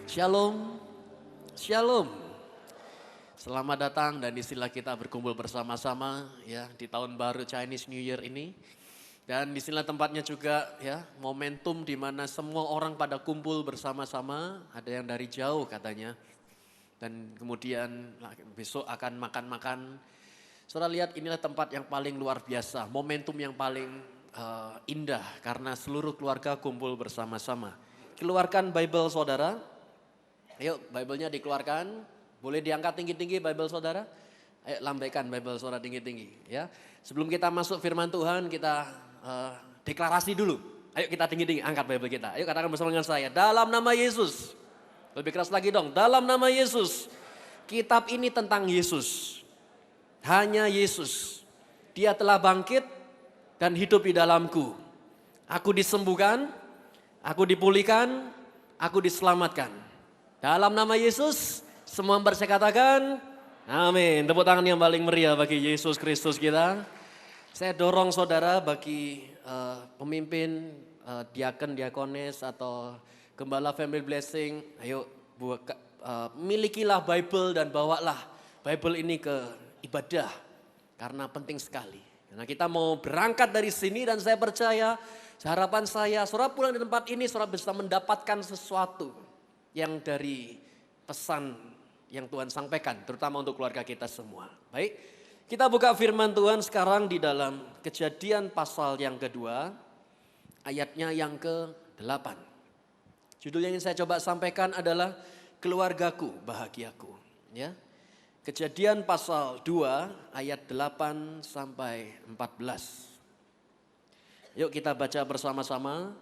Shalom, shalom. Selamat datang dan istilah kita berkumpul bersama-sama ya di tahun baru Chinese New Year ini. Dan disinilah tempatnya juga ya momentum di mana semua orang pada kumpul bersama-sama. Ada yang dari jauh katanya. Dan kemudian besok akan makan-makan. Saudara lihat inilah tempat yang paling luar biasa. Momentum yang paling indah karena seluruh keluarga kumpul bersama-sama. Keluarkan Bible saudara. Ayo Bible-nya dikeluarkan, boleh diangkat tinggi-tinggi Bible saudara. Ayo lambaikan Bible saudara tinggi-tinggi ya. Sebelum kita masuk firman Tuhan kita deklarasi dulu. Ayo kita tinggi-tinggi angkat Bible kita. Ayo katakan bersama dengan saya, dalam nama Yesus. Lebih keras lagi dong, dalam nama Yesus. Kitab ini tentang Yesus. Hanya Yesus. Dia telah bangkit dan hidup di dalamku. Aku disembuhkan, aku dipulihkan, aku diselamatkan. Dalam nama Yesus, semua saya katakan, amin. Tepuk tangan yang paling meriah bagi Yesus Kristus kita. Saya dorong saudara bagi pemimpin, diaken, diakones atau gembala family blessing. Ayo milikilah Bible dan bawalah Bible ini ke ibadah. Karena penting sekali. Karena kita mau berangkat dari sini dan saya percaya, harapan saya, saudara pulang di tempat ini, saudara bisa mendapatkan sesuatu yang dari pesan yang Tuhan sampaikan, terutama untuk keluarga kita semua. Baik, kita buka firman Tuhan sekarang di dalam Kejadian pasal yang kedua, ayatnya yang ke-8. Judul yang ingin saya coba sampaikan adalah Keluargaku Bahagiaku. Ya, Kejadian pasal 2 ayat 8 sampai 14. Yuk kita baca bersama-sama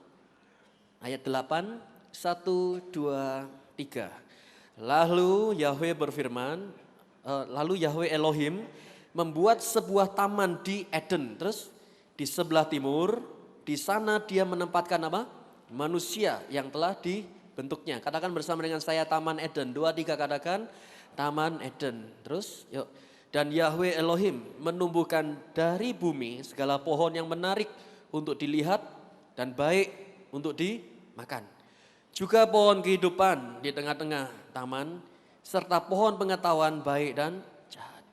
ayat 8. 1, 2, 3. Lalu Yahweh berfirman, lalu Yahweh Elohim membuat sebuah taman di Eden. Terus di sebelah timur, di sana dia menempatkan apa? Manusia yang telah dibentuknya. Katakan bersama dengan saya Taman Eden. 2, 3 katakan Taman Eden. Terus yuk. Dan Yahweh Elohim menumbuhkan dari bumi segala pohon yang menarik untuk dilihat dan baik untuk dimakan. Juga pohon kehidupan di tengah-tengah taman, serta pohon pengetahuan baik dan jahat.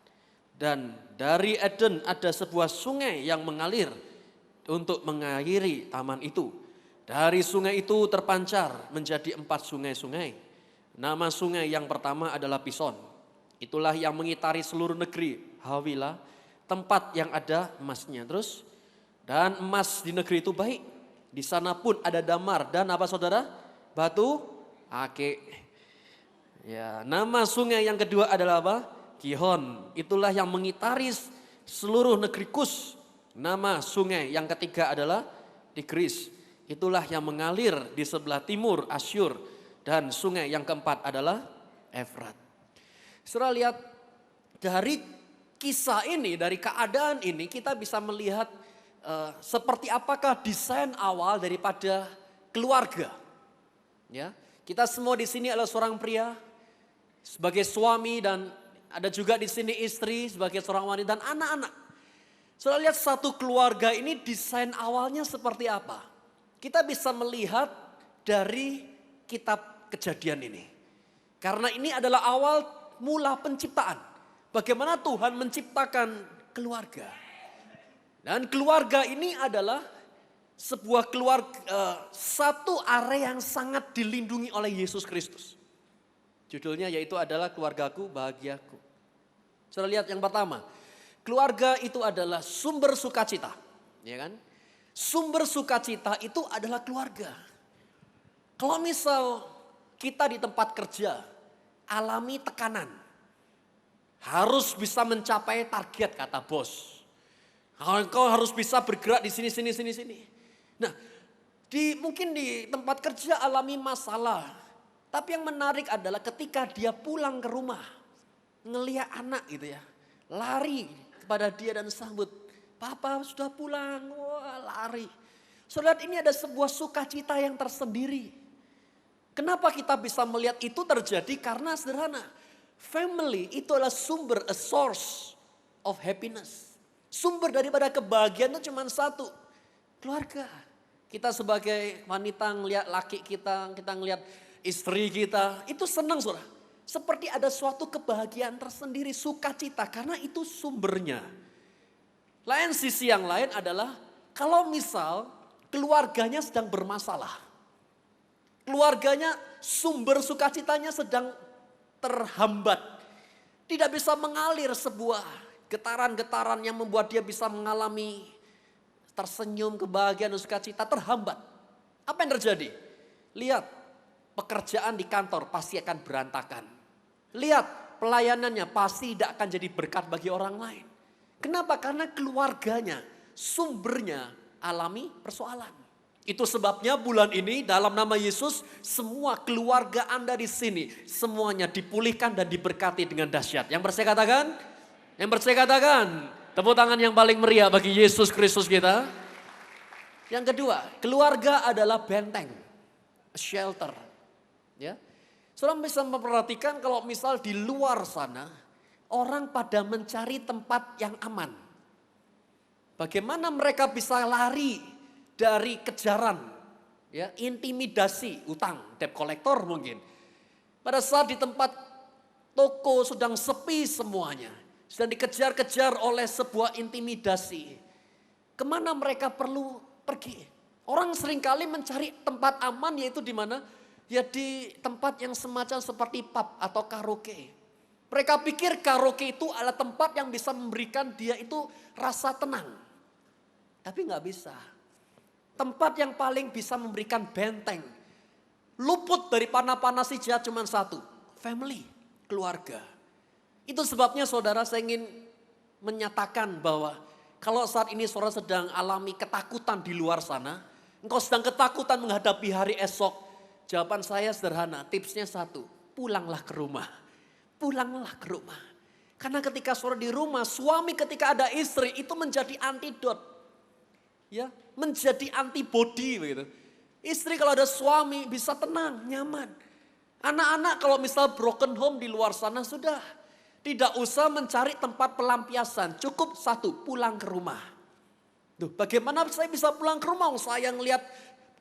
Dan dari Eden ada sebuah sungai yang mengalir untuk mengairi taman itu. Dari sungai itu terpancar menjadi 4 sungai-sungai. Nama sungai yang pertama adalah Pison. Itulah yang mengitari seluruh negeri Hawila, tempat yang ada emasnya. Terus, dan emas di negeri itu baik. Di sana pun ada damar dan apa saudara? Batu ake. Ya, nama sungai yang kedua adalah apa? Gihon. Itulah yang mengitari seluruh negeri Kus. Nama sungai yang ketiga adalah Tigris. Itulah yang mengalir di sebelah timur Asyur. Dan sungai yang keempat adalah Efrat. Saudara lihat dari kisah ini, dari keadaan ini kita bisa melihat seperti apakah desain awal daripada keluarga. Ya, kita semua di sini adalah seorang pria sebagai suami dan ada juga di sini istri sebagai seorang wanita dan anak-anak. Saudara lihat satu keluarga ini desain awalnya seperti apa? Kita bisa melihat dari kitab Kejadian ini. Karena ini adalah awal mula penciptaan. Bagaimana Tuhan menciptakan keluarga. Dan keluarga ini adalah sebuah keluarga, satu area yang sangat dilindungi oleh Yesus Kristus. Judulnya yaitu adalah Keluargaku Bahagiaku. Saudara lihat yang pertama, keluarga itu adalah sumber sukacita, ya kan? Sumber sukacita itu adalah keluarga. Kalau misal kita di tempat kerja alami tekanan, harus bisa mencapai target kata bos. Kau harus bisa bergerak di sini. Nah, mungkin di tempat kerja alami masalah. Tapi yang menarik adalah ketika dia pulang ke rumah. Ngelihat anak gitu ya. Lari kepada dia dan sambut. Papa sudah pulang. Wah, lari. Saudara, ini ada sebuah sukacita yang tersendiri. Kenapa kita bisa melihat itu terjadi? Karena sederhana. Family itu adalah sumber, a source of happiness. Sumber daripada kebahagiaan itu cuma satu. Keluarga. Kita sebagai wanita ngelihat laki kita ngelihat istri kita, itu senang saudara. Seperti ada suatu kebahagiaan tersendiri, sukacita, karena itu sumbernya. Lain sisi yang lain adalah kalau misal keluarganya sedang bermasalah. Keluarganya sumber sukacitanya sedang terhambat. Tidak bisa mengalir sebuah getaran-getaran yang membuat dia bisa mengalami tersenyum, kebahagiaan dan sukacita terhambat. Apa yang terjadi? Lihat, pekerjaan di kantor pasti akan berantakan. Lihat, pelayanannya pasti tidak akan jadi berkat bagi orang lain. Kenapa? Karena keluarganya, sumbernya alami persoalan. Itu sebabnya bulan ini dalam nama Yesus, semua keluarga Anda di sini, semuanya dipulihkan dan diberkati dengan dahsyat. Yang percaya katakan? Yang percaya katakan? Tepuk tangan yang paling meriah bagi Yesus Kristus kita. Yang kedua, keluarga adalah benteng, shelter. Ya, saudara bisa memperhatikan kalau misal di luar sana, orang pada mencari tempat yang aman. Bagaimana mereka bisa lari dari kejaran, ya, intimidasi, utang, debt collector mungkin. Pada saat di tempat toko sedang sepi semuanya, sedang dikejar-kejar oleh sebuah intimidasi. Kemana mereka perlu pergi? Orang seringkali mencari tempat aman, yaitu di mana? Ya di tempat yang semacam seperti pub atau karaoke. Mereka pikir karaoke itu adalah tempat yang bisa memberikan dia itu rasa tenang. Tapi nggak bisa. Tempat yang paling bisa memberikan benteng, luput dari panas-panas si jahat cuma satu, family, keluarga. Itu sebabnya saudara, saya ingin menyatakan bahwa kalau saat ini saudara sedang alami ketakutan di luar sana, engkau sedang ketakutan menghadapi hari esok, jawaban saya sederhana, tipsnya satu, pulanglah ke rumah. Pulanglah ke rumah. Karena ketika saudara di rumah, suami ketika ada istri itu menjadi antidot. Ya, menjadi antibody begitu. Istri kalau ada suami bisa tenang, nyaman. Anak-anak kalau misal broken home di luar sana sudah. Tidak usah mencari tempat pelampiasan. Cukup satu, pulang ke rumah. Duh, bagaimana saya bisa pulang ke rumah? Saya ngelihat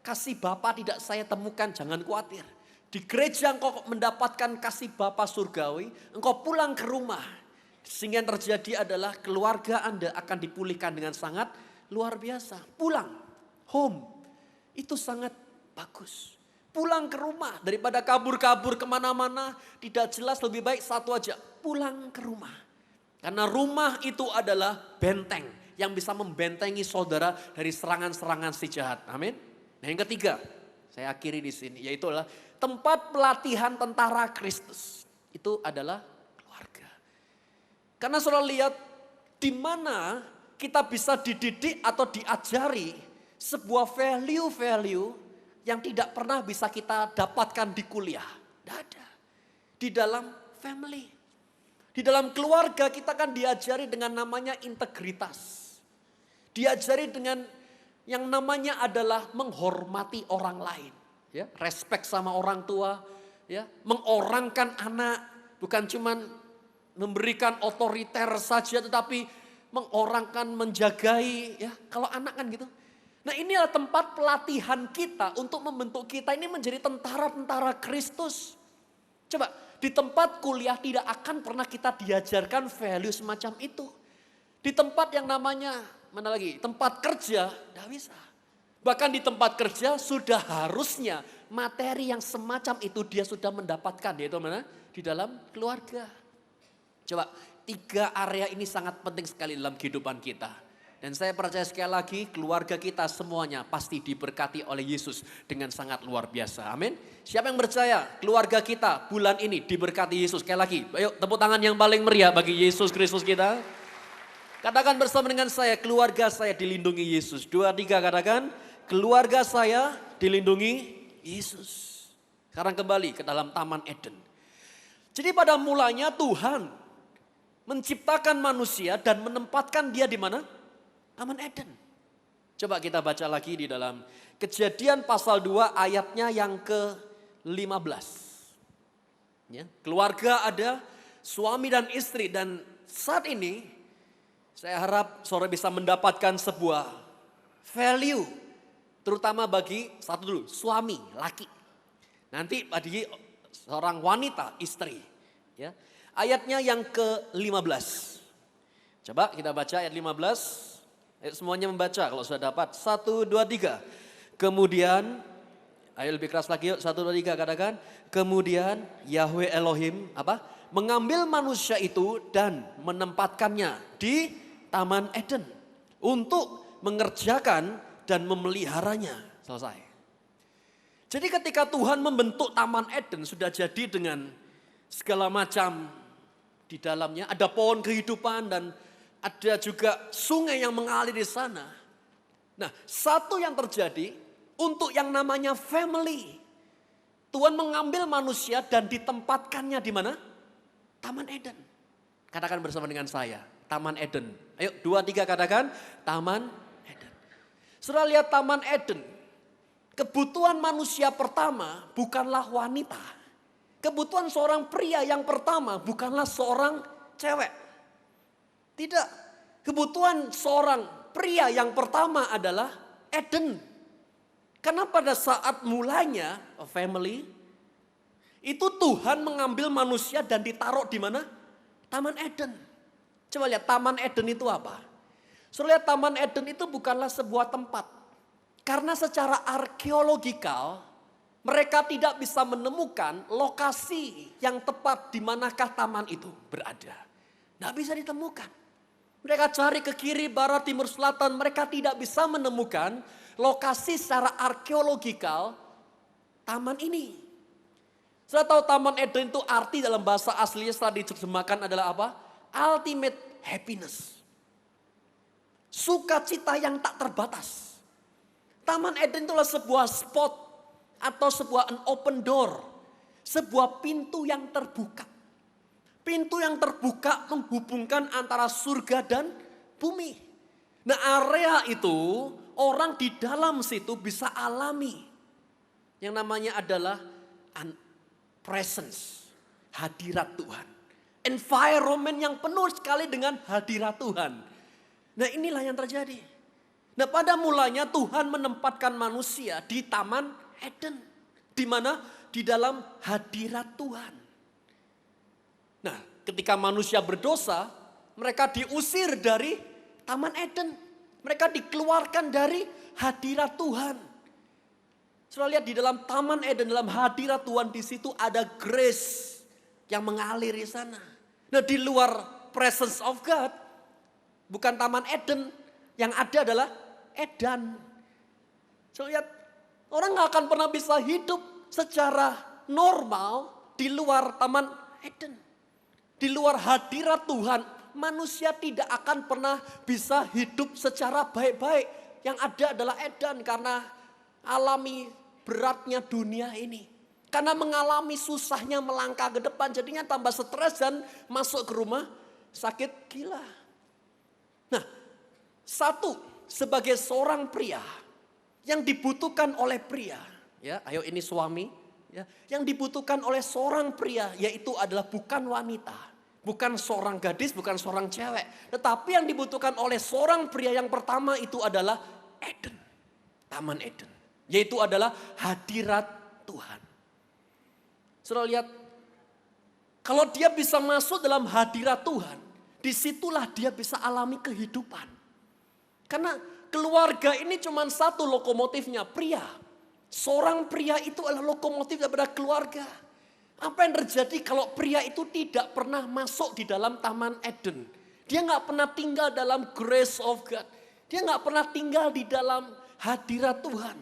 kasih Bapa tidak saya temukan, jangan khawatir. Di gereja engkau mendapatkan kasih Bapa surgawi, engkau pulang ke rumah. Sehingga yang terjadi adalah keluarga Anda akan dipulihkan dengan sangat luar biasa. Pulang, home, itu sangat bagus. Pulang ke rumah daripada kabur-kabur kemana-mana, tidak jelas, lebih baik satu aja, pulang ke rumah. Karena rumah itu adalah benteng yang bisa membentengi saudara dari serangan-serangan si jahat. Amin. Nah yang ketiga, saya akhiri di sini, yaitu adalah tempat pelatihan tentara Kristus. Itu adalah keluarga. Karena saudara lihat di mana kita bisa dididik atau diajari sebuah value-value yang tidak pernah bisa kita dapatkan di kuliah. Tidak ada. Di dalam family. Di dalam keluarga kita kan diajari dengan namanya integritas. Diajari dengan yang namanya adalah menghormati orang lain. Ya, respect sama orang tua. Ya, mengorangkan anak. Bukan cuman memberikan otoriter saja, tetapi mengorangkan, menjagai, ya kalau anak kan gitu. Nah inilah tempat pelatihan kita untuk membentuk kita ini menjadi tentara-tentara Kristus. Coba di tempat kuliah tidak akan pernah kita diajarkan value semacam itu. Di tempat yang namanya, mana lagi, tempat kerja, tidak bisa. Bahkan di tempat kerja sudah harusnya materi yang semacam itu dia sudah mendapatkan, yaitu mana? Di dalam keluarga. Coba, 3 area ini sangat penting sekali dalam kehidupan kita. Dan saya percaya sekali lagi keluarga kita semuanya pasti diberkati oleh Yesus dengan sangat luar biasa. Amin. Siapa yang percaya keluarga kita bulan ini diberkati Yesus? Sekali lagi, ayo tepuk tangan yang paling meriah bagi Yesus Kristus kita. Katakan bersama dengan saya, keluarga saya dilindungi Yesus. 2, 3 katakan, keluarga saya dilindungi Yesus. Sekarang kembali ke dalam Taman Eden. Jadi pada mulanya Tuhan menciptakan manusia dan menempatkan dia di mana? Taman Eden. Coba kita baca lagi di dalam Kejadian pasal 2 ayatnya yang ke-15. Ya, keluarga ada, suami dan istri, dan saat ini saya harap saudara bisa mendapatkan sebuah value terutama bagi satu dulu, suami, laki. Nanti tadi seorang wanita, istri. Ya. Ayatnya yang ke-15. Coba kita baca ayat 15. Ayo semuanya membaca kalau sudah dapat. 1, 2, 3. Kemudian, ayo lebih keras lagi yuk. 1, 2, 3 katakan. Kemudian Yahweh Elohim mengambil manusia itu dan menempatkannya di Taman Eden. Untuk mengerjakan dan memeliharanya. Selesai. Jadi ketika Tuhan membentuk Taman Eden sudah jadi dengan segala macam di dalamnya. Ada pohon kehidupan dan ada juga sungai yang mengalir di sana. Nah, satu yang terjadi untuk yang namanya family. Tuhan mengambil manusia dan ditempatkannya di mana? Taman Eden. Katakan bersama dengan saya, Taman Eden. Ayo 2, 3 katakan, Taman Eden. Sudah lihat Taman Eden. Kebutuhan manusia pertama bukanlah wanita. Kebutuhan seorang pria yang pertama bukanlah seorang cewek. Tidak. Kebutuhan seorang pria yang pertama adalah Eden. Karena pada saat mulanya family, itu Tuhan mengambil manusia dan ditaruh di mana? Taman Eden. Coba lihat Taman Eden itu apa? Sudah lihat Taman Eden itu bukanlah sebuah tempat. Karena secara arkeologikal mereka tidak bisa menemukan lokasi yang tepat di manakah taman itu berada. Tidak bisa ditemukan. Mereka cari ke kiri, barat, timur, selatan. Mereka tidak bisa menemukan lokasi secara arkeologikal taman ini. Saya tahu Taman Eden itu arti dalam bahasa aslinya setelah diterjemahkan adalah apa? Ultimate happiness. Sukacita yang tak terbatas. Taman Eden itulah sebuah spot atau sebuah an open door. Sebuah pintu yang terbuka. Pintu yang terbuka menghubungkan antara surga dan bumi. Nah, area itu orang di dalam situ bisa alami. Yang namanya adalah presence, hadirat Tuhan. Environment yang penuh sekali dengan hadirat Tuhan. Nah, inilah yang terjadi. Nah, pada mulanya Tuhan menempatkan manusia di Taman Eden. Di mana? Di dalam hadirat Tuhan. Nah, ketika manusia berdosa, mereka diusir dari Taman Eden. Mereka dikeluarkan dari hadirat Tuhan. Sudah lihat di dalam Taman Eden, dalam hadirat Tuhan, di situ ada grace yang mengalir di sana. Nah, di luar presence of God, bukan Taman Eden, yang ada adalah Edan. Sudah lihat, orang gak akan pernah bisa hidup secara normal di luar Taman Eden. Di luar hadirat Tuhan, manusia tidak akan pernah bisa hidup secara baik-baik. Yang ada adalah Edan karena alami beratnya dunia ini. Karena mengalami susahnya melangkah ke depan, jadinya tambah stres dan masuk ke rumah sakit gila. Nah, satu, sebagai seorang pria yang dibutuhkan oleh pria, ya, ayo ini suami, ya, yang dibutuhkan oleh seorang pria yaitu adalah bukan wanita, bukan seorang gadis, bukan seorang cewek, tetapi yang dibutuhkan oleh seorang pria yang pertama itu adalah Eden, Taman Eden, yaitu adalah hadirat Tuhan. Saudara lihat, kalau dia bisa masuk dalam hadirat Tuhan, disitulah dia bisa alami kehidupan. Karena keluarga ini cuma satu lokomotifnya, pria. Seorang pria itu adalah lokomotif daripada keluarga. Apa yang terjadi kalau pria itu tidak pernah masuk di dalam Taman Eden? Dia gak pernah tinggal dalam grace of God. Dia gak pernah tinggal di dalam hadirat Tuhan.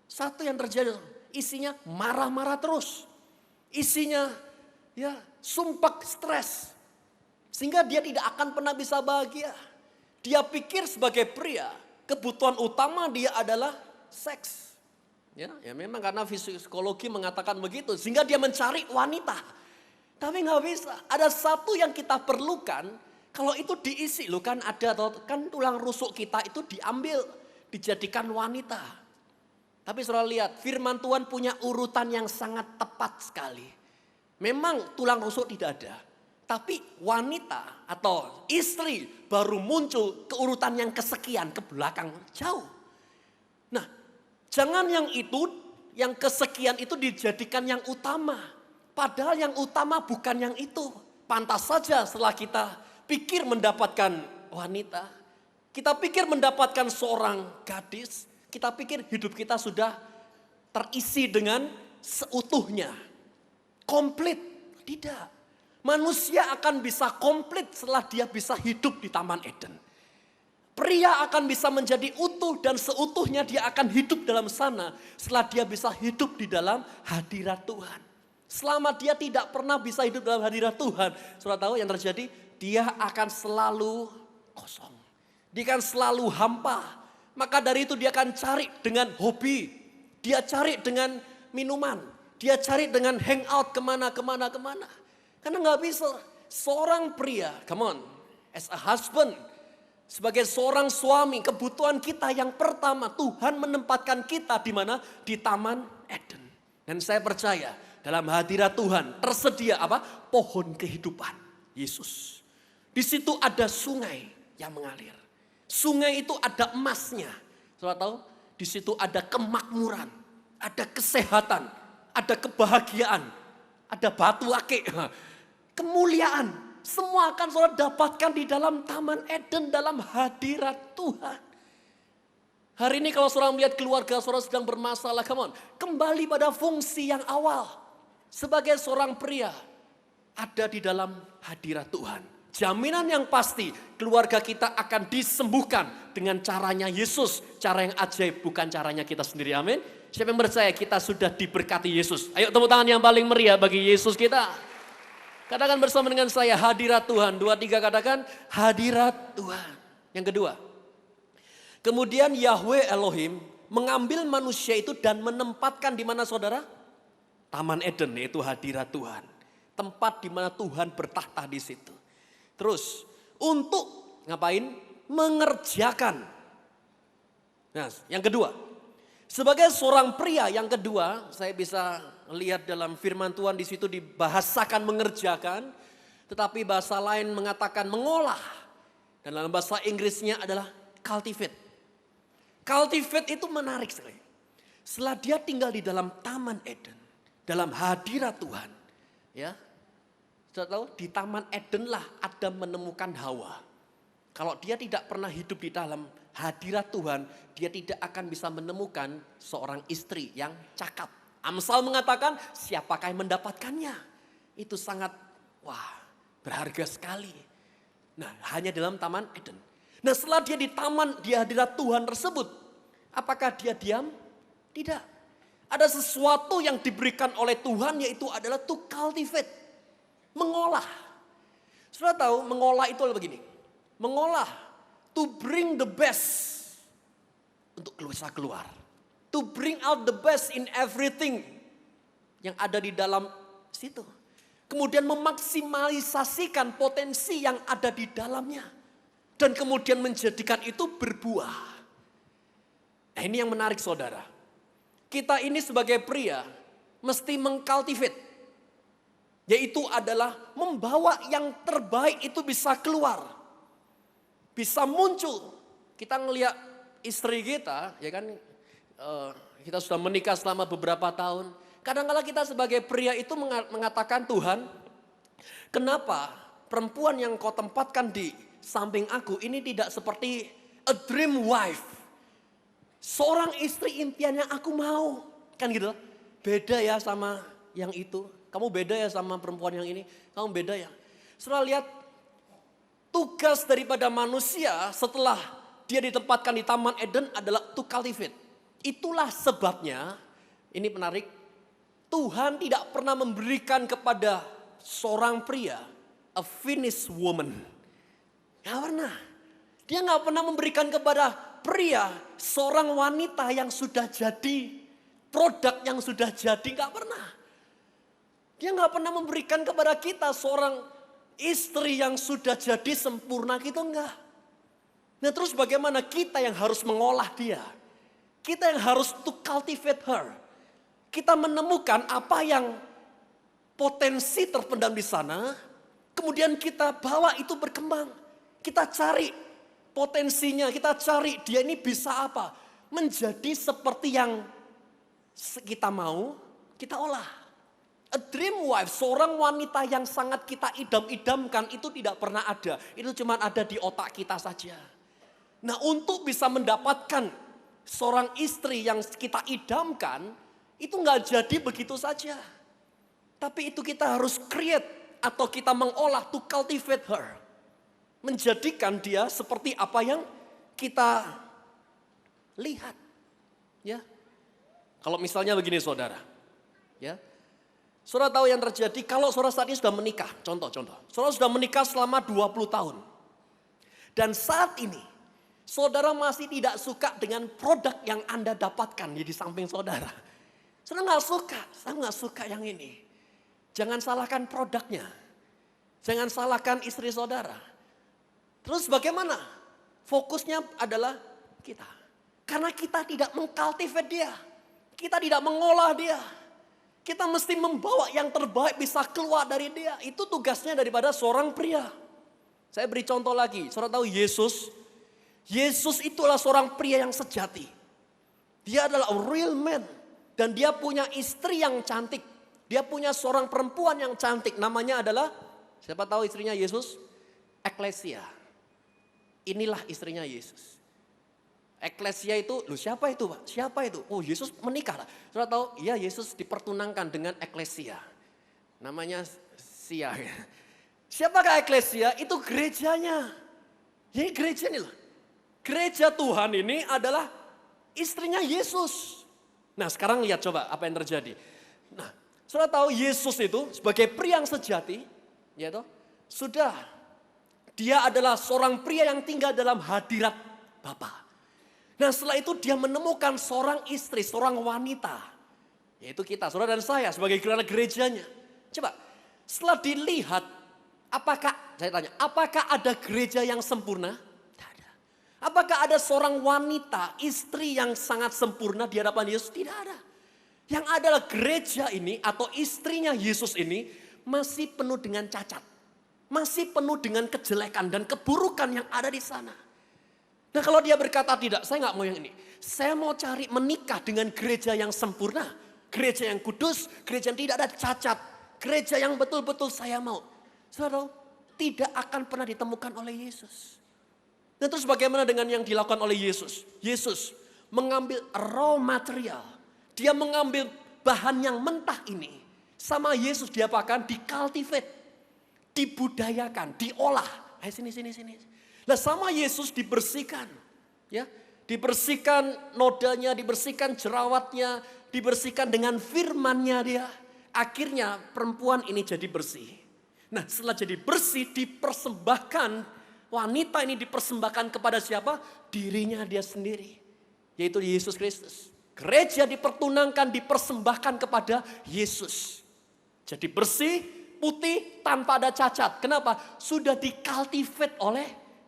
Satu yang terjadi, isinya marah-marah terus. Isinya ya sumpah stres. Sehingga dia tidak akan pernah bisa bahagia. Dia pikir sebagai pria, kebutuhan utama dia adalah seks. Ya memang karena psikologi mengatakan begitu. Sehingga dia mencari wanita. Tapi gak bisa. Ada satu yang kita perlukan. Kalau itu diisi, loh kan ada, kan tulang rusuk kita itu diambil. Dijadikan wanita. Tapi saudara lihat, firman Tuhan punya urutan yang sangat tepat sekali. Memang tulang rusuk tidak ada. Tapi wanita atau istri baru muncul ke urutan yang kesekian ke belakang jauh. Nah, jangan yang itu yang kesekian itu dijadikan yang utama. Padahal yang utama bukan yang itu. Pantas saja setelah kita pikir mendapatkan wanita, kita pikir mendapatkan seorang gadis, kita pikir hidup kita sudah terisi dengan seutuhnya. Komplit. Tidak. Manusia akan bisa komplit setelah dia bisa hidup di Taman Eden. Pria akan bisa menjadi utuh dan seutuhnya dia akan hidup dalam sana setelah dia bisa hidup di dalam hadirat Tuhan. Selama dia tidak pernah bisa hidup dalam hadirat Tuhan, saudara tahu yang terjadi? Dia akan selalu kosong. Dia akan selalu hampa. Maka dari itu dia akan cari dengan hobi. Dia cari dengan minuman. Dia cari dengan hangout kemana. Karena gak bisa. Seorang pria, come on, as a husband, sebagai seorang suami, kebutuhan kita yang pertama, Tuhan menempatkan kita di mana? Di Taman Eden. Dan saya percaya dalam hadirat Tuhan tersedia apa? Pohon kehidupan, Yesus. Di situ ada sungai yang mengalir. Sungai itu ada emasnya. Saudara tahu? Di situ ada kemakmuran, ada kesehatan, ada kebahagiaan, ada batu akik, kemuliaan. Semua akan saudara dapatkan di dalam Taman Eden, dalam hadirat Tuhan. Hari ini kalau saudara melihat keluarga saudara sedang bermasalah, come on, kembali pada fungsi yang awal. Sebagai seorang pria, ada di dalam hadirat Tuhan. Jaminan yang pasti, keluarga kita akan disembuhkan dengan caranya Yesus. Cara yang ajaib, bukan caranya kita sendiri, amin. Siapa yang percaya kita sudah diberkati Yesus? Ayo tepuk tangan yang paling meriah bagi Yesus kita. Katakan bersama dengan saya, hadirat Tuhan. 2, 3 katakan, hadirat Tuhan. Yang kedua, kemudian Yahweh Elohim mengambil manusia itu dan menempatkan di mana saudara? Taman Eden, yaitu hadirat Tuhan. Tempat di mana Tuhan bertahta di situ. Terus, untuk ngapain? Mengerjakan. Nah, yang kedua, sebagai seorang pria yang kedua, saya bisa lihat dalam firman Tuhan di situ dibahasakan mengerjakan, tetapi bahasa lain mengatakan mengolah. Dan dalam bahasa Inggrisnya adalah cultivate. Cultivate itu menarik sekali. Setelah dia tinggal di dalam Taman Eden, dalam hadirat Tuhan, ya. Sudah tahu di Taman Eden lah Adam menemukan Hawa. Kalau dia tidak pernah hidup di dalam hadirat Tuhan, dia tidak akan bisa menemukan seorang istri yang cakap. Amsal mengatakan, siapakah yang mendapatkannya? Itu sangat, berharga sekali. Nah, hanya dalam Taman Eden. Nah, setelah dia di taman, di hadirat Tuhan tersebut, apakah dia diam? Tidak. Ada sesuatu yang diberikan oleh Tuhan, yaitu adalah to cultivate. Mengolah. Sudah tahu, mengolah itu adalah begini. Mengolah, to bring the best. Untuk keluar. To bring out the best in everything yang ada di dalam situ. Kemudian memaksimalisasikan potensi yang ada di dalamnya. Dan kemudian menjadikan itu berbuah. Nah, ini yang menarik saudara. Kita ini sebagai pria mesti mengcultivate. Yaitu adalah membawa yang terbaik itu bisa keluar. Bisa muncul. Kita ngelihat istri kita, ya kan, kita sudah menikah selama beberapa tahun. Kadang-kala kita sebagai pria itu mengatakan, Tuhan, kenapa perempuan yang kau tempatkan di samping aku ini tidak seperti a dream wife. Seorang istri impian yang aku mau. Kan gitu, beda ya sama yang itu. Kamu beda ya sama perempuan yang ini, kamu beda ya. Setelah lihat tugas daripada manusia setelah dia ditempatkan di Taman Eden adalah to cultivate. Itulah sebabnya, ini menarik, Tuhan tidak pernah memberikan kepada seorang pria a finished woman. Gak pernah. Dia gak pernah memberikan kepada pria seorang wanita yang sudah jadi, produk yang sudah jadi, gak pernah. Dia gak pernah memberikan kepada kita seorang istri yang sudah jadi sempurna, gitu enggak. Nah, terus bagaimana kita yang harus mengolah dia? Kita yang harus to cultivate her. Kita menemukan apa yang potensi terpendam di sana, kemudian kita bawa itu berkembang. Kita cari potensinya, kita cari dia ini bisa apa? Menjadi seperti yang kita mau, kita olah. A dream wife, seorang wanita yang sangat kita idam-idamkan itu tidak pernah ada. Itu cuma ada di otak kita saja. Nah, untuk bisa mendapatkan seorang istri yang kita idamkan, itu nggak jadi begitu saja. Tapi itu kita harus create atau kita mengolah to cultivate her. Menjadikan dia seperti apa yang kita lihat. Ya. Kalau misalnya begini saudara. Ya. Saudara tahu yang terjadi kalau saudara saat ini sudah menikah. Contoh. Saudara sudah menikah selama 20 tahun. Dan saat ini saudara masih tidak suka dengan produk yang Anda dapatkan di samping saudara. Saudara nggak suka, saya nggak suka yang ini. Jangan salahkan produknya. Jangan salahkan istri saudara. Terus bagaimana? Fokusnya adalah kita. Karena kita tidak mengcultivate dia. Kita tidak mengolah dia. Kita mesti membawa yang terbaik bisa keluar dari dia. Itu tugasnya daripada seorang pria. Saya beri contoh lagi. Saudara tahu Yesus? Yesus itulah seorang pria yang sejati. Dia adalah a real man. Dan dia punya istri yang cantik. Dia punya seorang perempuan yang cantik. Namanya adalah, siapa tahu istrinya Yesus? Eklesia. Inilah istrinya Yesus. Eklesia itu, siapa itu Pak? Siapa itu? Oh Yesus menikah lah. Saudara tahu, iya Yesus dipertunangkan dengan eklesia. Namanya Sia. Siapakah eklesia? Itu gerejanya. Jadi gereja ini loh. Gereja Tuhan ini adalah istrinya Yesus. Nah sekarang lihat coba apa yang terjadi. Nah saudara tahu Yesus itu sebagai pria yang sejati. Ya toh, sudah. Dia adalah seorang pria yang tinggal dalam hadirat Bapa. Nah setelah itu dia menemukan seorang istri, seorang wanita. Yaitu kita, saudara dan saya sebagai gerejanya. Coba, setelah dilihat, saya tanya, apakah ada gereja yang sempurna? Tidak ada. Apakah ada seorang wanita, istri yang sangat sempurna di hadapan Yesus? Tidak ada. Yang adalah gereja ini atau istrinya Yesus ini masih penuh dengan cacat. Masih penuh dengan kejelekan dan keburukan yang ada di sana. Nah kalau dia berkata tidak, saya nggak mau yang ini. Saya mau cari menikah dengan gereja yang sempurna. Gereja yang kudus, gereja yang tidak ada cacat. Gereja yang betul-betul saya mau. Saudara, tidak akan pernah ditemukan oleh Yesus. Dan terus bagaimana dengan yang dilakukan oleh Yesus? Yesus mengambil raw material. Dia mengambil bahan yang mentah ini. Sama Yesus diapakan? Dicultivate. Dibudayakan, diolah. Sini. Nah sama Yesus dibersihkan. Ya, dibersihkan nodanya, dibersihkan jerawatnya, dibersihkan dengan firman-Nya dia. Akhirnya perempuan ini jadi bersih. Nah setelah jadi bersih dipersembahkan, wanita ini dipersembahkan kepada siapa? Dirinya dia sendiri. Yaitu Yesus Kristus. Gereja dipertunangkan, dipersembahkan kepada Yesus. Jadi bersih, putih, tanpa ada cacat. Kenapa? Sudah dicultivate oleh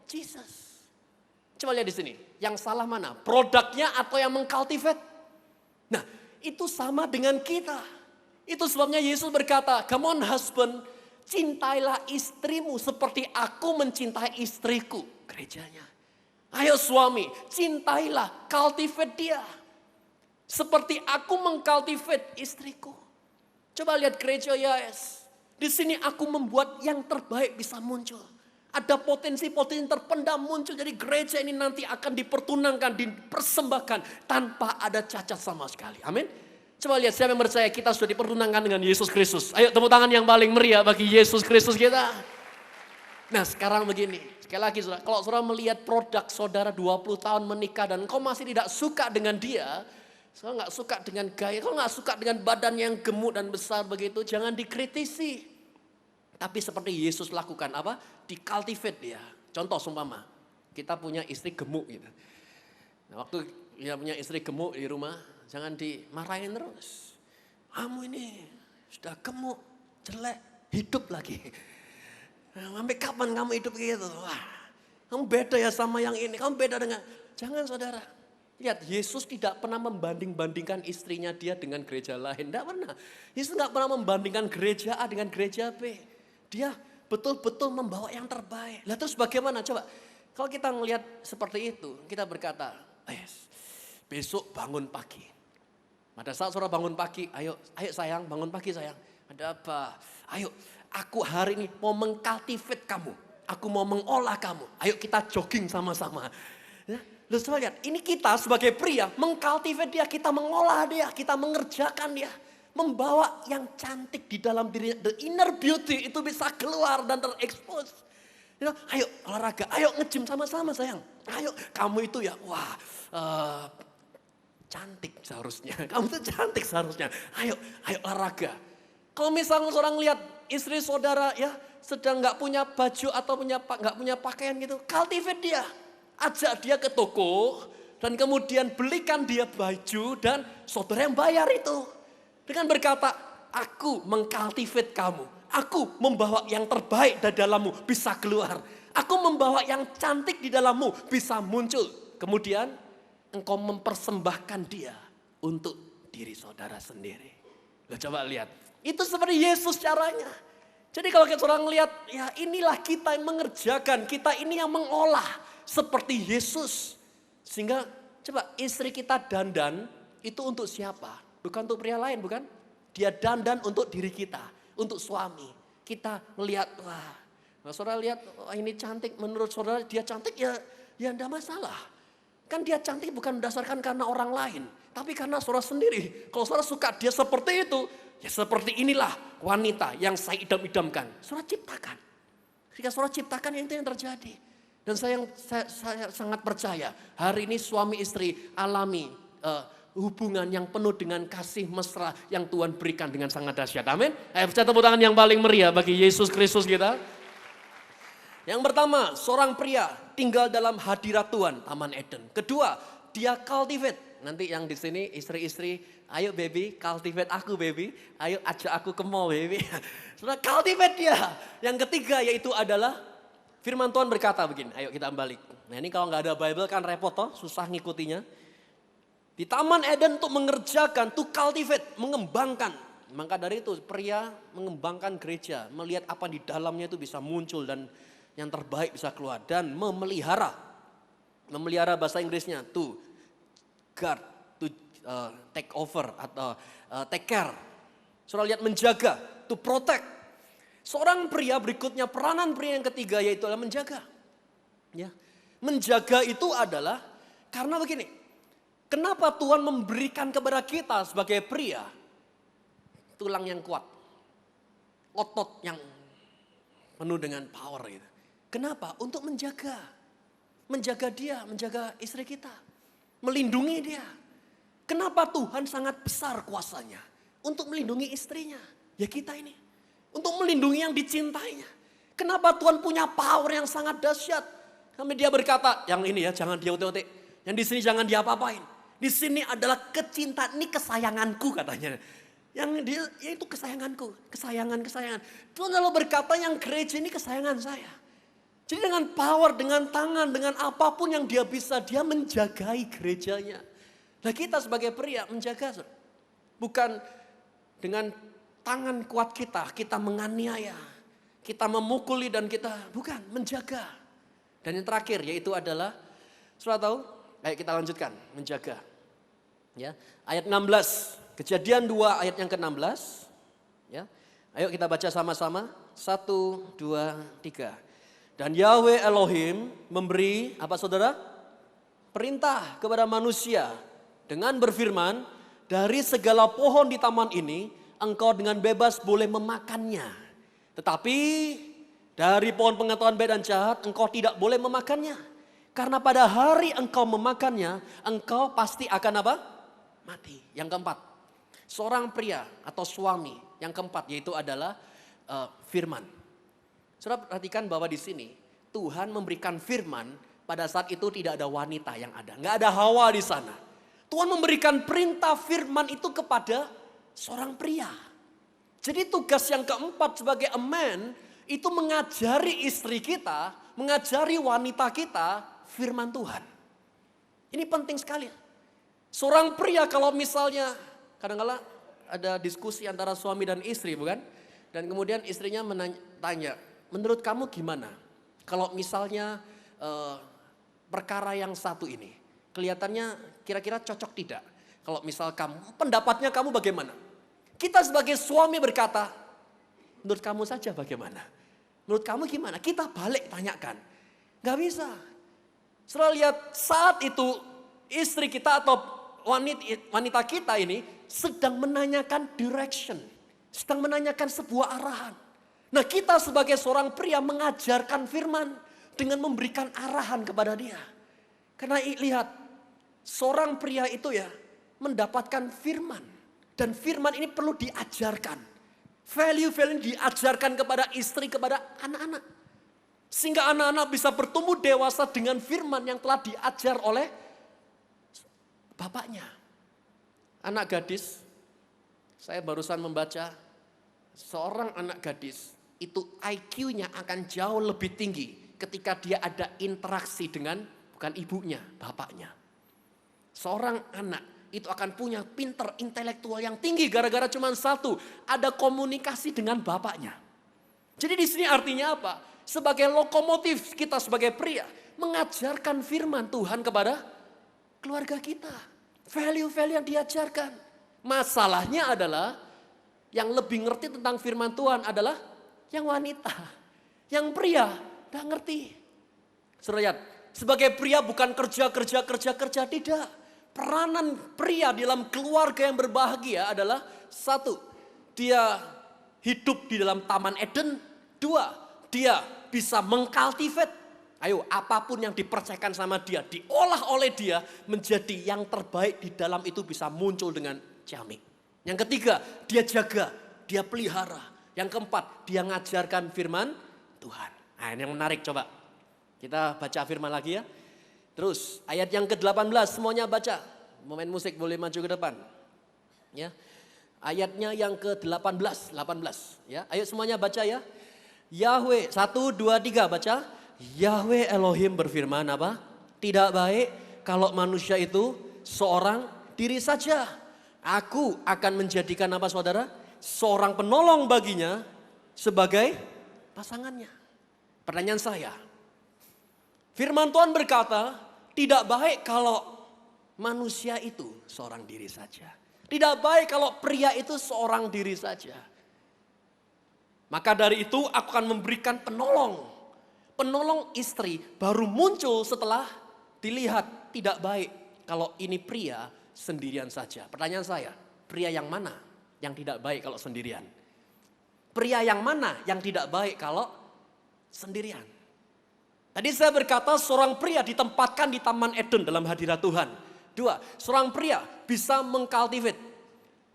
Jesus. Coba lihat di sini. Yang salah mana? Produknya atau yang mengcultivate? Nah, itu sama dengan kita. Itu sebabnya Yesus berkata, "Come on husband, cintailah istrimu seperti aku mencintai istriku." Gerejanya. Ayo suami, cintailah, cultivate dia. Seperti aku mengcultivate istriku. Coba lihat gereja YAS. Di sini aku membuat yang terbaik bisa muncul. Ada potensi-potensi terpendam muncul. Jadi gereja ini nanti akan dipertunangkan, dipersembahkan tanpa ada cacat sama sekali. Amin. Coba lihat siapa yang percaya kita sudah dipertunangkan dengan Yesus Kristus. Ayo tepuk tangan yang paling meriah bagi Yesus Kristus kita. Nah sekarang begini. Sekali lagi saudara, kalau saudara melihat produk saudara 20 tahun menikah dan kau masih tidak suka dengan dia. Saudara nggak suka dengan gaya, kau nggak suka dengan badan yang gemuk dan besar begitu. Jangan dikritisi. Tapi seperti Yesus lakukan apa? Dicultivate dia. Contoh sumpama, kita punya istri gemuk gitu. Nah, waktu dia punya istri gemuk di rumah, jangan dimarahin terus. Kamu ini sudah gemuk, jelek, hidup lagi. Nah, sampai kapan kamu hidup gitu? Wah, kamu beda ya sama yang ini, kamu beda dengan... Jangan saudara. Lihat, Yesus tidak pernah membanding-bandingkan istrinya dia dengan gereja lain. Tidak pernah. Yesus tidak pernah membandingkan gereja A dengan gereja B. Dia betul-betul membawa yang terbaik. Lah terus bagaimana? Coba, kalau kita melihat seperti itu, kita berkata, besok bangun pagi. Pada saat saudara bangun pagi, ayo sayang, bangun pagi sayang. Ada apa? Ayo, aku hari ini mau mengcultivate kamu. Aku mau mengolah kamu. Ayo kita jogging sama-sama. Ya, lu coba lihat, ini kita sebagai pria mengcultivate dia, kita mengolah dia, kita mengerjakan dia. Membawa yang cantik di dalam dirinya, the inner beauty itu bisa keluar dan terekspos. Ayo olahraga, ayo nge-gym sama-sama sayang. Ayo, kamu itu ya, wah cantik seharusnya. Kamu tuh cantik seharusnya. Ayo olahraga. Kalau misalnya seorang lihat istri saudara ya sedang nggak punya baju atau nggak punya pakaian gitu, cultivate dia. Ajak dia ke toko dan kemudian belikan dia baju dan saudara yang bayar itu. Dengan berkata, aku mengcultivate kamu. Aku membawa yang terbaik dari dalammu bisa keluar. Aku membawa yang cantik di dalammu bisa muncul. Kemudian engkau mempersembahkan dia untuk diri saudara sendiri. Lo coba lihat. Itu seperti Yesus caranya. Jadi kalau kita orang lihat, ya inilah kita yang mengerjakan. Kita ini yang mengolah seperti Yesus. Sehingga coba istri kita dandan itu untuk siapa? Bukan untuk pria lain, bukan? Dia dandan untuk diri kita, untuk suami. Kita melihat, wah, saudara lihat, wah ini cantik. Menurut saudara dia cantik, ya enggak masalah. Kan dia cantik bukan berdasarkan karena orang lain, tapi karena saudara sendiri. Kalau saudara suka dia seperti itu, ya seperti inilah wanita yang saya idam-idamkan. Saudara ciptakan. Jika saudara ciptakan, itu yang terjadi. Dan saya sangat percaya, hari ini suami istri alami hubungan yang penuh dengan kasih mesra yang Tuhan berikan dengan sangat dahsyat. Amin. Ayo tepuk tangan yang paling meriah bagi Yesus Kristus kita. Yang pertama, seorang pria tinggal dalam hadirat Tuhan, Taman Eden. Kedua, dia cultivate. Nanti yang di sini istri-istri, ayo baby, cultivate aku baby. Ayo ajak aku ke mall baby. Sudah cultivate dia. Yang ketiga yaitu adalah firman Tuhan berkata begini, ayo kita balik. Nah ini kalau nggak ada Bible kan repot toh, susah ngikutinya. Di Taman Eden untuk mengerjakan, to cultivate, mengembangkan. Maka dari itu pria mengembangkan gereja, melihat apa di dalamnya itu bisa muncul dan yang terbaik bisa keluar. Dan memelihara. Memelihara bahasa Inggrisnya, to guard, to take over atau take care. Saudara lihat menjaga, to protect. Seorang pria berikutnya, peranan pria yang ketiga yaitu adalah menjaga. Ya. Menjaga itu adalah karena begini. Kenapa Tuhan memberikan kepada kita sebagai pria tulang yang kuat, otot yang penuh dengan power gitu. Kenapa? Untuk menjaga dia, menjaga istri kita, melindungi dia. Kenapa Tuhan sangat besar kuasanya untuk melindungi istrinya? Ya kita ini, untuk melindungi yang dicintainya. Kenapa Tuhan punya power yang sangat dahsyat? Sampai dia berkata, yang ini ya jangan diotek-otek, yang di sini jangan diapa-apain. Di sini adalah kecintaan, ini kesayanganku katanya. Yang dia, ya itu kesayanganku, kesayangan. Tuhan lalu berkata yang gereja ini kesayangan saya. Jadi dengan power, dengan tangan, dengan apapun yang dia bisa, dia menjagai gerejanya. Nah kita sebagai pria menjaga, bukan dengan tangan kuat kita menganiaya, kita memukuli dan kita, bukan, menjaga. Dan yang terakhir yaitu adalah, saudara tahu, ayo kita lanjutkan, menjaga. Ya, ayat 16, Kejadian 2 ayat yang ke-16. Ya. Ayo kita baca sama-sama. 1, 2, 3. Dan Yahweh Elohim memberi apa saudara? Perintah kepada manusia dengan berfirman, dari segala pohon di taman ini engkau dengan bebas boleh memakannya. Tetapi dari pohon pengetahuan baik dan jahat engkau tidak boleh memakannya. Karena pada hari engkau memakannya, engkau pasti akan apa? Mati. Yang keempat, seorang pria atau suami. Yang keempat yaitu adalah firman. Saudara perhatikan bahwa di sini Tuhan memberikan firman pada saat itu tidak ada wanita yang ada. Nggak ada Hawa di sana. Tuhan memberikan perintah firman itu kepada seorang pria. Jadi tugas yang keempat sebagai a man itu mengajari istri kita, mengajari wanita kita firman Tuhan. Ini penting sekali. Seorang pria kalau misalnya kadang-kadang ada diskusi antara suami dan istri bukan? Dan kemudian istrinya tanya, menurut kamu gimana? Kalau misalnya perkara yang satu ini kelihatannya kira-kira cocok tidak? Kalau misal kamu, pendapatnya kamu bagaimana? Kita sebagai suami berkata, menurut kamu saja bagaimana? Menurut kamu gimana? Kita balik tanyakan. Gak bisa. Setelah lihat saat itu istri kita atau wanita kita ini sedang menanyakan direction. Sedang menanyakan sebuah arahan. Nah kita sebagai seorang pria mengajarkan firman dengan memberikan arahan kepada dia. Karena lihat, seorang pria itu ya mendapatkan firman. Dan firman ini perlu diajarkan. Value-value diajarkan kepada istri, kepada anak-anak. Sehingga anak-anak bisa bertumbuh dewasa dengan firman yang telah diajar oleh bapaknya. Anak gadis, saya barusan membaca, seorang anak gadis itu IQ-nya akan jauh lebih tinggi ketika dia ada interaksi dengan bukan ibunya, bapaknya. Seorang anak itu akan punya pinter intelektual yang tinggi gara-gara cuma satu, ada komunikasi dengan bapaknya. Jadi di sini artinya apa? Sebagai lokomotif kita sebagai pria mengajarkan firman Tuhan kepada keluarga kita. Value-value yang diajarkan. Masalahnya adalah yang lebih ngerti tentang firman Tuhan adalah yang wanita. Yang pria gak ngerti. Lihat, sebagai pria bukan kerja, tidak. Peranan pria dalam keluarga yang berbahagia adalah satu, dia hidup di dalam Taman Eden. Dua, dia bisa mengcultivate. Ayo, apapun yang dipercayakan sama dia, diolah oleh dia menjadi yang terbaik di dalam itu bisa muncul dengan ciamik. Yang ketiga, dia jaga, dia pelihara. Yang keempat, dia ngajarkan firman Tuhan. Nah ini yang menarik, coba kita baca firman lagi ya. Terus ayat yang ke-18 semuanya baca. Momen musik boleh maju ke depan. Ya. Ayatnya yang ke-18, 18 ya. Ayo semuanya baca ya. Yahweh 1 2 3 baca. Yahweh Elohim berfirman apa? Tidak baik kalau manusia itu seorang diri saja. Aku akan menjadikan apa saudara? Seorang penolong baginya sebagai pasangannya. Pertanyaan saya. Firman Tuhan berkata, tidak baik kalau manusia itu seorang diri saja. Tidak baik kalau pria itu seorang diri saja. Maka dari itu aku akan memberikan penolong. Penolong istri baru muncul setelah dilihat tidak baik kalau ini pria sendirian saja. Pertanyaan saya, pria yang mana yang tidak baik kalau sendirian? Pria yang mana yang tidak baik kalau sendirian? Tadi saya berkata seorang pria ditempatkan di Taman Eden dalam hadirat Tuhan. Dua, seorang pria bisa mengcultivate.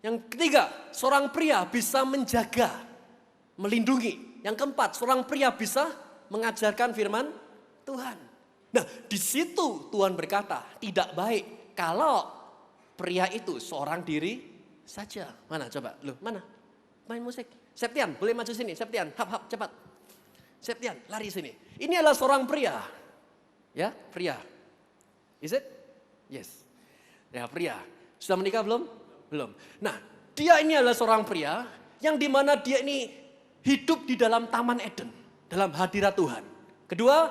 Yang ketiga, seorang pria bisa menjaga, melindungi. Yang keempat, seorang pria bisa mengajarkan firman Tuhan. Nah, di situ Tuhan berkata, tidak baik kalau pria itu seorang diri saja. Mana coba? Loh, mana? Main musik. Septian, boleh maju sini. Septian, hap, cepat. Septian, lari sini. Ini adalah seorang pria. Ya, pria. Is it? Yes. Ya, pria. Sudah menikah belum? Belum. Nah, dia ini adalah seorang pria yang dimana dia ini hidup di dalam Taman Eden. Dalam hadirat Tuhan. Kedua,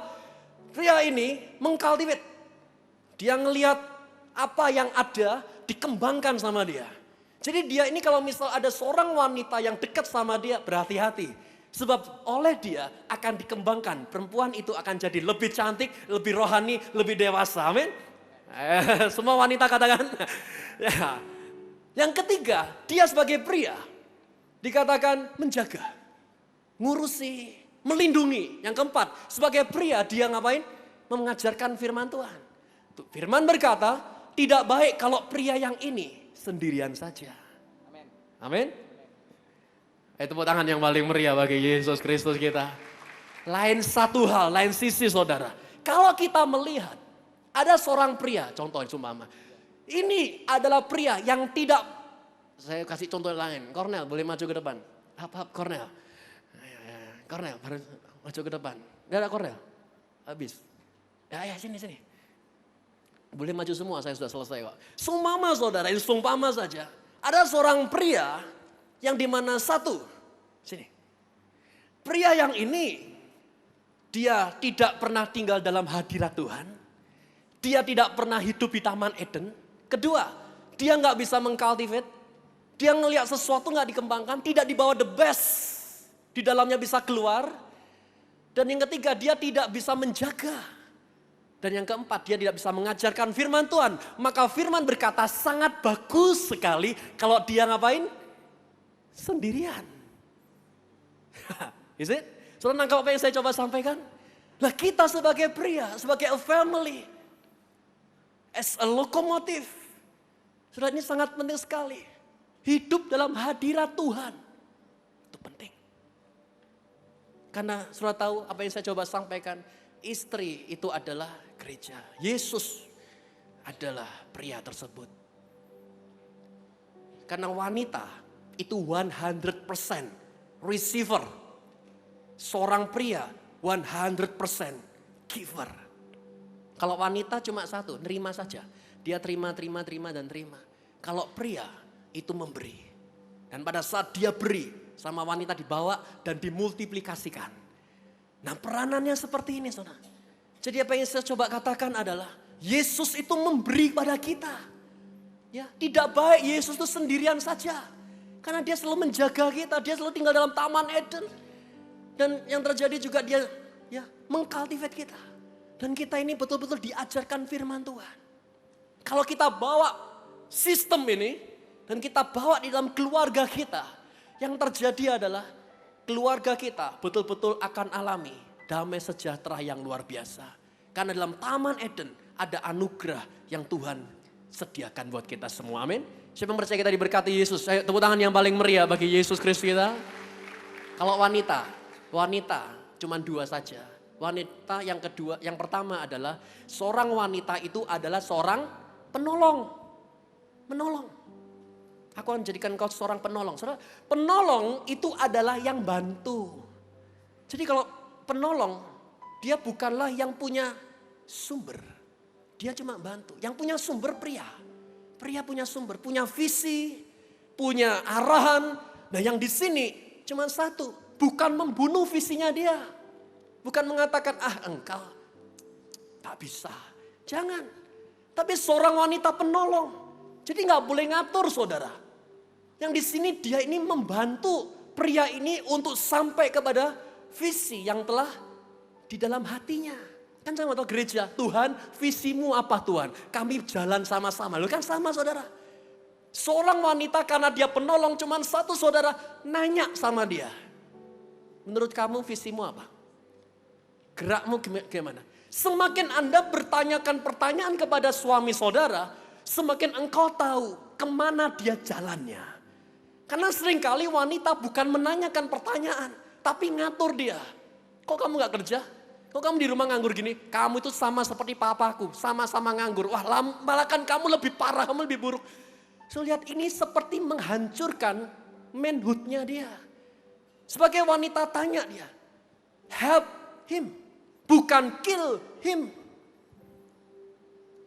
pria ini mengcultivate. Dia ngelihat apa yang ada dikembangkan sama dia. Jadi dia ini kalau misal ada seorang wanita yang dekat sama dia, berhati-hati. Sebab oleh dia akan dikembangkan. Perempuan itu akan jadi lebih cantik, lebih rohani, lebih dewasa. Amin. Semua wanita katakan. Ya. Yang ketiga, dia sebagai pria dikatakan menjaga, ngurusi, melindungi. Yang keempat, sebagai pria dia ngapain? Mengajarkan firman Tuhan. Firman berkata, tidak baik kalau pria yang ini sendirian saja. Amin. Amin. Tepuk tangan yang paling meriah bagi Yesus Kristus kita. Lain satu hal, lain sisi saudara. Kalau kita melihat ada seorang pria, contohnya seumpama. Ini adalah pria yang tidak, saya kasih contoh lain. Cornel boleh maju ke depan. Hap, Cornel. Cornel maju ke depan. Gak ada Cornel. Habis. Ya sini. Boleh maju semua, saya sudah selesai kok. Seumpama saudara, ini seumpama saja. Ada seorang pria yang dimana satu, sini. Pria yang ini, dia tidak pernah tinggal dalam hadirat Tuhan. Dia tidak pernah hidup di Taman Eden. Kedua, Dia nggak bisa mengcultivate. Dia ngelihat sesuatu nggak dikembangkan, tidak dibawa the best. Di dalamnya bisa keluar. Dan yang ketiga, dia tidak bisa menjaga. Dan yang keempat, dia tidak bisa mengajarkan firman Tuhan. Maka firman berkata sangat bagus sekali kalau dia ngapain? Sendirian. Is it? Saudara nangkap apa yang saya coba sampaikan? Nah kita sebagai pria, sebagai a family, as a lokomotif. Saudara ini sangat penting sekali. Hidup dalam hadirat Tuhan. Itu penting. Karena saudara tahu apa yang saya coba sampaikan. Istri itu adalah gereja. Yesus adalah pria tersebut. Karena wanita itu 100% receiver. Seorang pria 100% giver. Kalau wanita cuma satu, nerima saja. Dia terima dan terima. Kalau pria itu memberi. Dan pada saat dia beri, sama wanita dibawa dan dimultiplikasikan. Nah peranannya seperti ini saudara. Jadi apa yang saya coba katakan adalah Yesus itu memberi pada kita. Ya, tidak baik Yesus itu sendirian saja. Karena dia selalu menjaga kita, dia selalu tinggal dalam Taman Eden. Dan yang terjadi juga dia ya mengcultivate kita. Dan kita ini betul-betul diajarkan firman Tuhan. Kalau kita bawa sistem ini dan kita bawa di dalam keluarga kita, yang terjadi adalah keluarga kita betul-betul akan alami damai sejahtera yang luar biasa. Karena dalam Taman Eden ada anugerah yang Tuhan sediakan buat kita semua. Amin. Siapa yang percaya kita diberkati Yesus? Ayo tepuk tangan yang paling meriah bagi Yesus Kristus kita. Kalau wanita cuma dua saja. Wanita yang kedua, yang pertama adalah seorang wanita itu adalah seorang penolong. Menolong. Aku akan jadikan kau seorang penolong. Saudara, penolong itu adalah yang bantu. Jadi kalau penolong, dia bukanlah yang punya sumber. Dia cuma bantu. Yang punya sumber pria. Pria punya sumber, punya visi, punya arahan. Nah yang di sini cuma satu. Bukan membunuh visinya dia. Bukan mengatakan, engkau tak bisa. Jangan. Tapi seorang wanita penolong. Jadi gak boleh ngatur saudara. Yang di sini dia ini membantu pria ini untuk sampai kepada visi yang telah di dalam hatinya. Kan sama tahu gereja, Tuhan visimu apa Tuhan? Kami jalan sama-sama. Loh kan sama saudara. Seorang wanita karena dia penolong cuman satu saudara nanya sama dia. Menurut kamu visimu apa? Gerakmu gimana? Semakin Anda bertanyakan pertanyaan kepada suami saudara, semakin engkau tahu kemana dia jalannya. Karena seringkali wanita bukan menanyakan pertanyaan, tapi ngatur dia. Kok kamu gak kerja? Kok kamu di rumah nganggur gini? Kamu itu sama seperti papaku, sama-sama nganggur. Wah malah kan kamu lebih parah, kamu lebih buruk. So lihat ini seperti menghancurkan manhoodnya dia. Sebagai wanita tanya dia, help him, bukan kill him.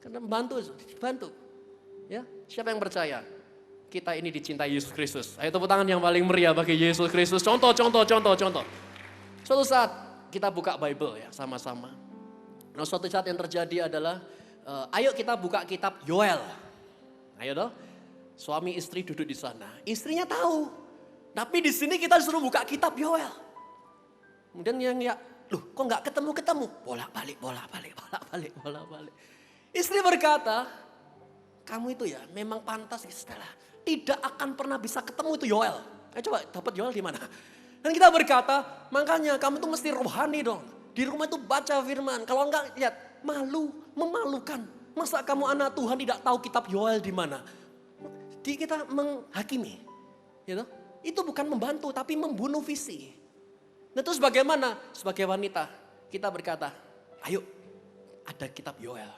Karena bantu. Ya, siapa yang percaya? Kita ini dicintai Yesus Kristus. Ayo tepuk tangan yang paling meriah bagi Yesus Kristus. Contoh. Suatu saat kita buka Bible ya sama-sama. Nah suatu saat yang terjadi adalah, ayo kita buka kitab Yoel. Ayo dong. Suami istri duduk di sana. Istrinya tahu. Tapi di sini kita disuruh buka kitab Yoel. Kemudian yang loh kok nggak ketemu? Bolak-balik. Istri berkata, kamu itu ya memang pantas istilah. Tidak akan pernah bisa ketemu itu Yoel. Coba dapat Yoel di mana? Dan kita berkata, makanya kamu tuh mesti rohani dong. Di rumah itu baca firman. Kalau enggak lihat memalukan. Masa kamu anak Tuhan tidak tahu kitab Yoel di mana? Kita menghakimi. Gitu? Itu bukan membantu tapi membunuh visi. Nah terus bagaimana? Sebagai wanita kita berkata, ayo ada kitab Yoel.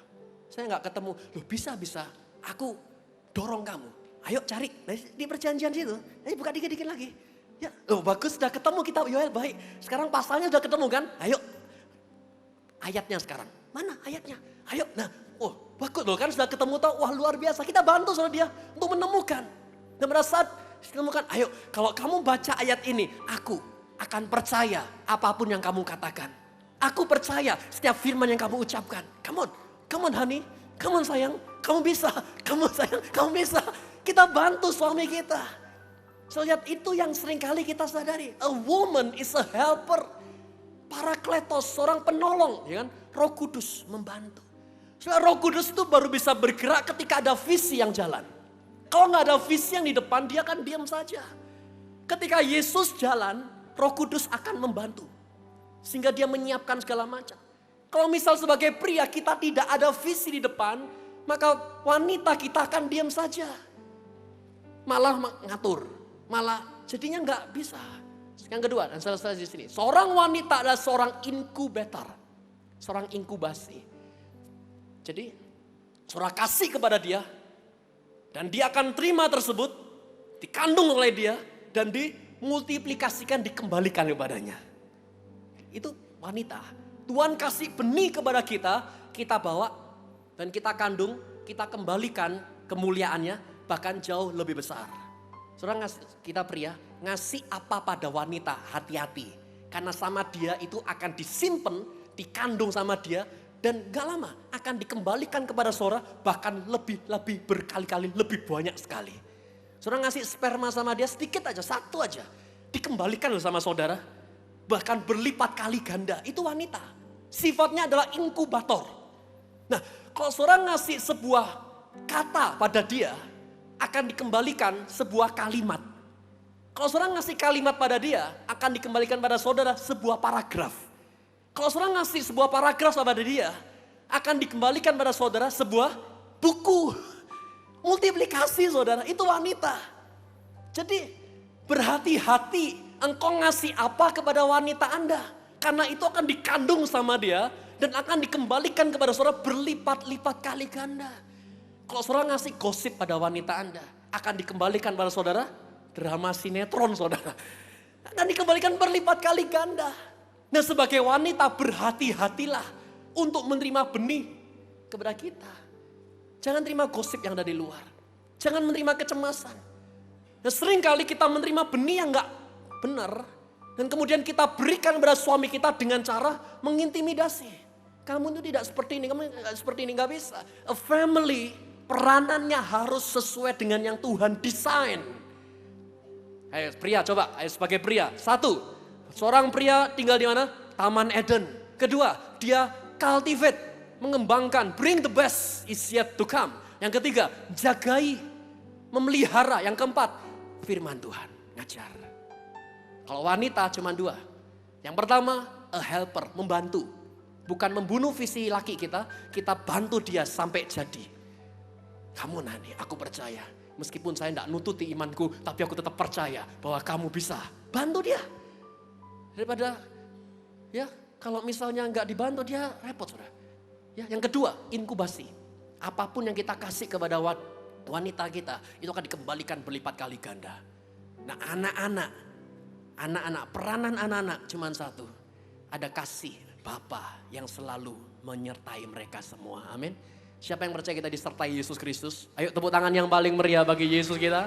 Saya nggak ketemu, loh bisa. Aku dorong kamu. Ayo cari di perjanjian situ. Ayo buka dikit-dikit lagi. Ya, oh bagus sudah ketemu kitab Yoel baik. Sekarang pasalnya sudah ketemu kan? Ayo. Ayatnya sekarang. Mana ayatnya? Ayo. Nah, bagus loh kan sudah ketemu tahu. Wah luar biasa. Kita bantu sama dia untuk menemukan. Dan pada saat ditemukan, ayo kalau kamu baca ayat ini, aku akan percaya apapun yang kamu katakan. Aku percaya setiap firman yang kamu ucapkan. Come on honey. Come on sayang. kamu bisa, kamu sayang, kamu bisa. Kita bantu suami kita. So lihat itu yang seringkali kita sadari. A woman is a helper. Parakletos, seorang penolong. Ya kan? Roh Kudus membantu. Soalnya Roh Kudus itu baru bisa bergerak ketika ada visi yang jalan. Kalau nggak ada visi yang di depan, dia akan diam saja. Ketika Yesus jalan, Roh Kudus akan membantu. Sehingga dia menyiapkan segala macam. Kalau misal sebagai pria kita tidak ada visi di depan, maka wanita kita akan diam saja. Malah mengatur, malah jadinya nggak bisa. Yang kedua, dan selesai di sini. Seorang wanita adalah seorang inkubator. Seorang inkubasi. Jadi, saudara kasih kepada dia. Dan dia akan terima tersebut. Dikandung oleh dia. Dan dimultiplikasikan, dikembalikan kepadanya. Itu wanita. Tuhan kasih benih kepada kita. Kita bawa. Dan kita kandung. Kita kembalikan kemuliaannya. Bahkan jauh lebih besar. Saudara kita pria ngasih apa pada wanita, hati-hati. Karena sama dia itu akan disimpan, dikandung sama dia. Dan gak lama akan dikembalikan kepada saudara, bahkan lebih berkali-kali, lebih banyak sekali. Saudara ngasih sperma sama dia sedikit aja, satu aja. Dikembalikan sama saudara, bahkan berlipat kali ganda. Itu wanita. Sifatnya adalah inkubator. Nah kalau saudara ngasih sebuah kata pada dia, akan dikembalikan sebuah kalimat. Kalau saudara ngasih kalimat pada dia, akan dikembalikan pada saudara sebuah paragraf. Kalau saudara ngasih sebuah paragraf pada dia, akan dikembalikan pada saudara sebuah buku. Multiplikasi saudara, itu wanita. Jadi berhati-hati engkau ngasih apa kepada wanita Anda. Karena itu akan dikandung sama dia dan akan dikembalikan kepada saudara berlipat-lipat kali ganda. Kalau saudara ngasih gosip pada wanita Anda, akan dikembalikan pada saudara drama sinetron saudara. Akan dikembalikan berlipat kali ganda. Nah sebagai wanita berhati-hatilah untuk menerima benih kepada kita. Jangan terima gosip yang dari luar. Jangan menerima kecemasan. Nah seringkali kita menerima benih yang gak benar. Dan kemudian kita berikan kepada suami kita dengan cara mengintimidasi. Kamu itu tidak seperti ini, kamu tidak seperti ini, gak bisa. A family peranannya harus sesuai dengan yang Tuhan desain. Ayo pria coba, ayo sebagai pria. Satu, seorang pria tinggal di mana? Taman Eden. Kedua, dia cultivate, mengembangkan, bring the best is yet to come. Yang ketiga, jagai, memelihara. Yang keempat, firman Tuhan, ngajar. Kalau wanita cuma dua. Yang pertama, a helper, membantu. Bukan membunuh visi laki kita bantu dia sampai jadi. Kamu Nani, aku percaya. Meskipun saya tidak nututi imanku, tapi aku tetap percaya bahwa kamu bisa. Bantu dia. Daripada, ya kalau misalnya nggak dibantu dia repot saudara. Ya, yang kedua, inkubasi. Apapun yang kita kasih kepada wanita kita, itu akan dikembalikan berlipat kali ganda. Nah anak-anak, peranan anak-anak cuma satu. Ada kasih Bapa yang selalu menyertai mereka semua. Amin. Siapa yang percaya kita disertai Yesus Kristus? Ayo tepuk tangan yang paling meriah bagi Yesus kita.